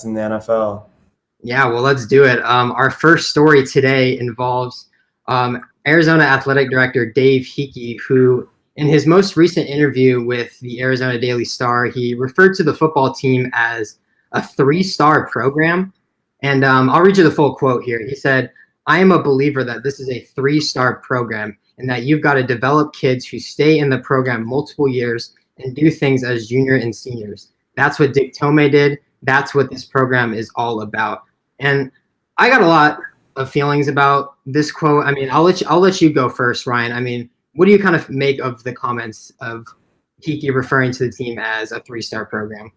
in the NFL. Yeah, well, let's do it. Our first story today involves Arizona Athletic Director Dave Heeke, who, in his most recent interview with the Arizona Daily Star, he referred to the football team as a three-star program. And I'll read you the full quote here. He said, "I am a believer that this is a three-star program and that you've got to develop kids who stay in the program multiple years and do things as junior and seniors. That's what Dick Tomei did. That's what this program is all about." And I got a lot of feelings about this quote. I mean, I'll let you go first, Ryan. I mean, what do you kind of make of the comments of Heeke referring to the team as a three-star program?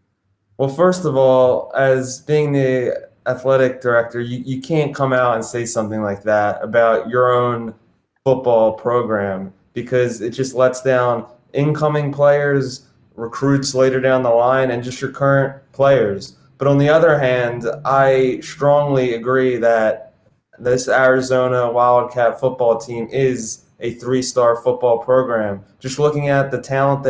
Well, first of all, as being the athletic director, you can't come out and say something like that about your own football program because it just lets down incoming players, recruits later down the line, and just your current players. But on the other hand, I strongly agree that this Arizona Wildcat football team is a three-star football program. Just looking at the talent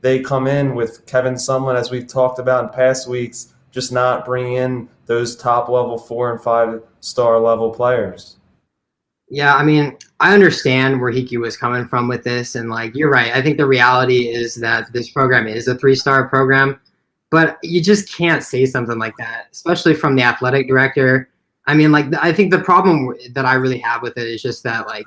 they come in with, Kevin Sumlin, as we've talked about in past weeks, just not bringing in those top-level 4- and 5-star level players. Yeah, I mean, I understand where Heeke was coming from with this, and like you're right. I think the reality is that this program is a three-star program, but you just can't say something like that, especially from the athletic director. I mean, like I think the problem that I really have with it is just that like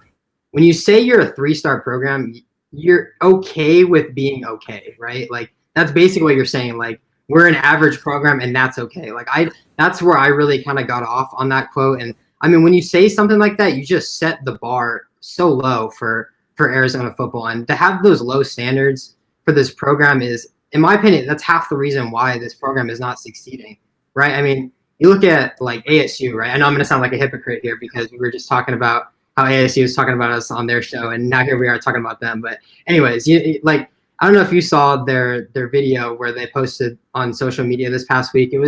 when you say you're a three-star program, you're okay with being okay, right? Like that's basically what you're saying. Like we're an average program and that's okay. Like that's where I really kind of got off on that quote. And I mean, when you say something like that, you just set the bar so low for Arizona football, and to have those low standards for this program is, in my opinion, that's half the reason why this program is not succeeding, right? I mean, you look at like ASU, right? I know I'm going to sound like a hypocrite here because we were just talking about how ASU was talking about us on their show, and now here we are talking about them. But anyways, like I don't know if you saw their video where they posted on social media this past week. It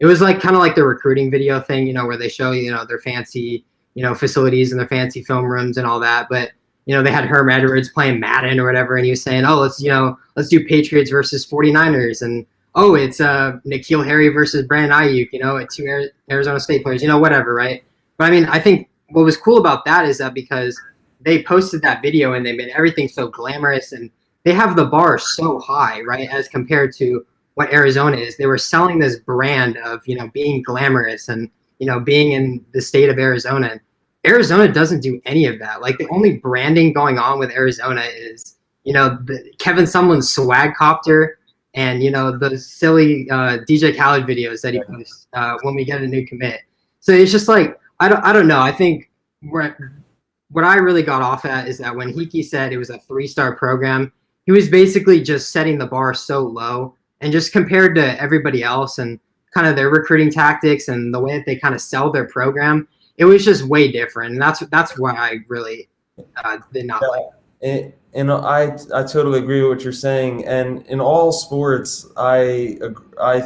was like kind of like the recruiting video thing, where they show, their fancy, facilities and their fancy film rooms and all that. But, they had Herm Edwards playing Madden or whatever. And he was saying, oh, let's do Patriots versus 49ers. And, oh, it's N'Keal Harry versus Brandon Ayuk, at two Arizona State players, whatever. Right. But I mean, I think what was cool about that is that because they posted that video and they made everything so glamorous and they have the bar so high, right, as compared to what Arizona is. They were selling this brand of, being glamorous and, being in the state of Arizona. Arizona doesn't do any of that. Like the only branding going on with Arizona is, the Kevin Sumlin's swag copter and, the silly DJ Khaled videos that he posts when we get a new commit. So it's just like, I don't know. I think what I really got off at is that when Heeke said it was a three-star program, he was basically just setting the bar so low. And just compared to everybody else and kind of their recruiting tactics and the way that they kind of sell their program, it was just way different. And that's why I really did not like it. And I totally agree with what you're saying. And in all sports, I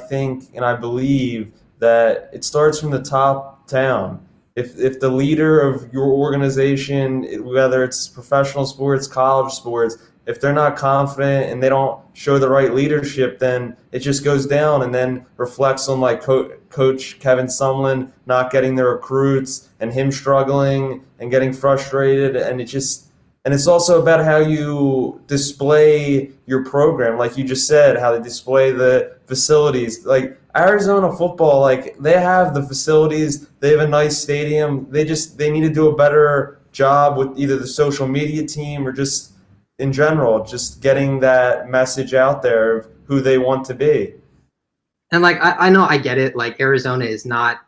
think and I believe that it starts from the top down. If the leader of your organization, whether it's professional sports, college sports, if they're not confident and they don't show the right leadership, then it just goes down and then reflects on like Coach Kevin Sumlin not getting the recruits and him struggling and getting frustrated. And it's also about how you display your program. Like you just said, how they display the facilities. Like Arizona football, like they have the facilities, they have a nice stadium. They need to do a better job with either the social media team or just in general, just getting that message out there of who they want to be. And like I know I get it. Like Arizona is not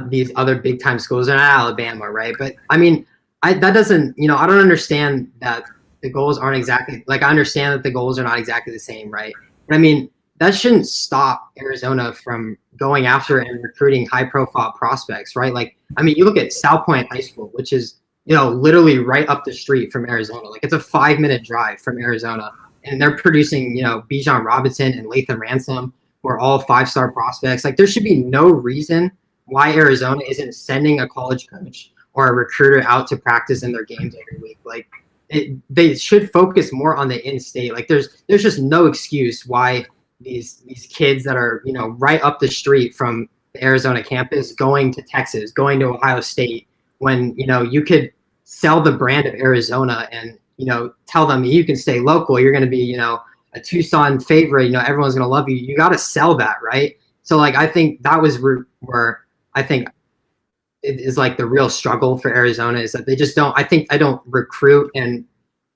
these other big time schools. They're not Alabama, right? But I mean, that doesn't, I don't understand that the goals aren't exactly like I understand that the goals are not exactly the same, right? But I mean, that shouldn't stop Arizona from going after and recruiting high profile prospects, right? Like, I mean, you look at South Point High School, which is literally right up the street from Arizona. Like it's a 5-minute drive from Arizona. And they're producing, Bijan Robinson and Latham Ransom, who are all 5-star prospects. Like there should be no reason why Arizona isn't sending a college coach or a recruiter out to practice in their games every week. Like they should focus more on the in-state. Like there's just no excuse why these kids that are, you know, right up the street from the Arizona campus going to Texas, going to Ohio State, when, you know, you could sell the brand of Arizona and, you know, tell them you can stay local, you're going to be, you know, a Tucson favorite, you know, everyone's going to love you. You got to sell that, right? So like I think that was where I think it is like the real struggle for Arizona, is that they just don't, I think I don't recruit and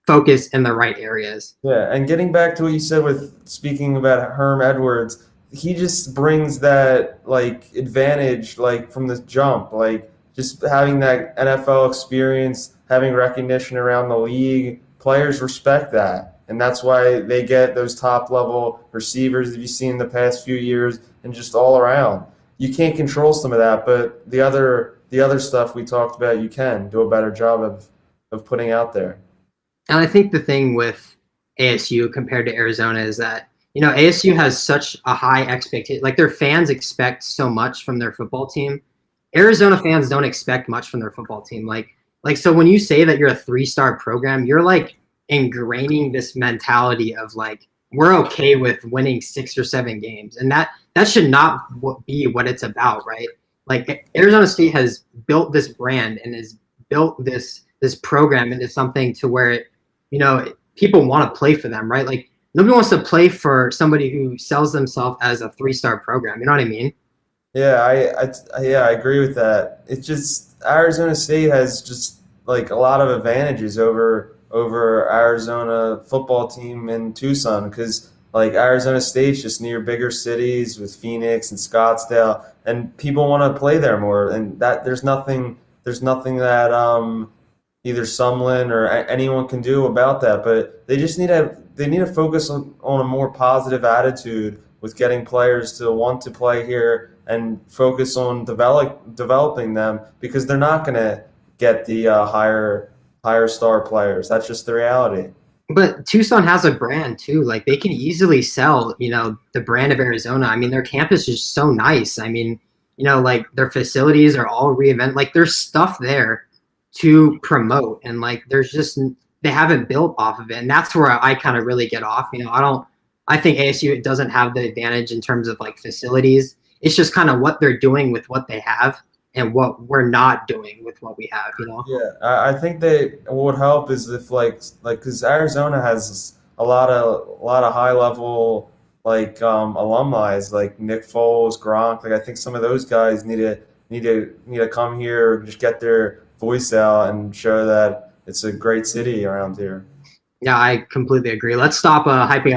focus in the right areas. Yeah, and getting back to what you said with speaking about Herm Edwards, he just brings that like advantage like from the jump, like just having that NFL experience, having recognition around the league. Players respect that, and that's why they get those top level receivers that you've seen the past few years, and just all around. You can't control some of that, but the other stuff we talked about, you can do a better job of putting out there. And I think the thing with ASU compared to Arizona is that, you know, ASU has such a high expectation. Like their fans expect so much from their football team. Arizona fans don't expect much from their football team. Like so when you say that you're a three-star program, you're like ingraining this mentality of like we're okay with winning 6 or 7 games, and that should not be what it's about, right? Like Arizona State has built this brand and has built this program into something to where it, you know, people want to play for them, right? Like nobody wants to play for somebody who sells themselves as a three-star program. You know what I mean? Yeah, I agree with that. It's just Arizona State has just like a lot of advantages over Arizona football team in Tucson because like Arizona State's just near bigger cities with Phoenix and Scottsdale, and people want to play there more. And that there's nothing that either Sumlin or anyone can do about that. But they need to focus on a more positive attitude with getting players to want to play here and focus on developing them because they're not going to get the higher star players. That's just the reality. But Tucson has a brand too. Like they can easily sell, you know, the brand of Arizona. I mean, their campus is so nice. I mean, you know, like their facilities are all reinvent. Like there's stuff there to promote, and like there's just they haven't built off of it, and that's where I kind of really get off. You know, I don't. I think ASU doesn't have the advantage in terms of like facilities. It's just kind of what they're doing with what they have and what we're not doing with what we have. You know. Yeah, I think that what would help is if like because Arizona has a lot of high level like alumni like Nick Foles, Gronk. Like I think some of those guys need to come here, just get their voice out and show that it's a great city around here. Yeah, I completely agree. Let's stop hyping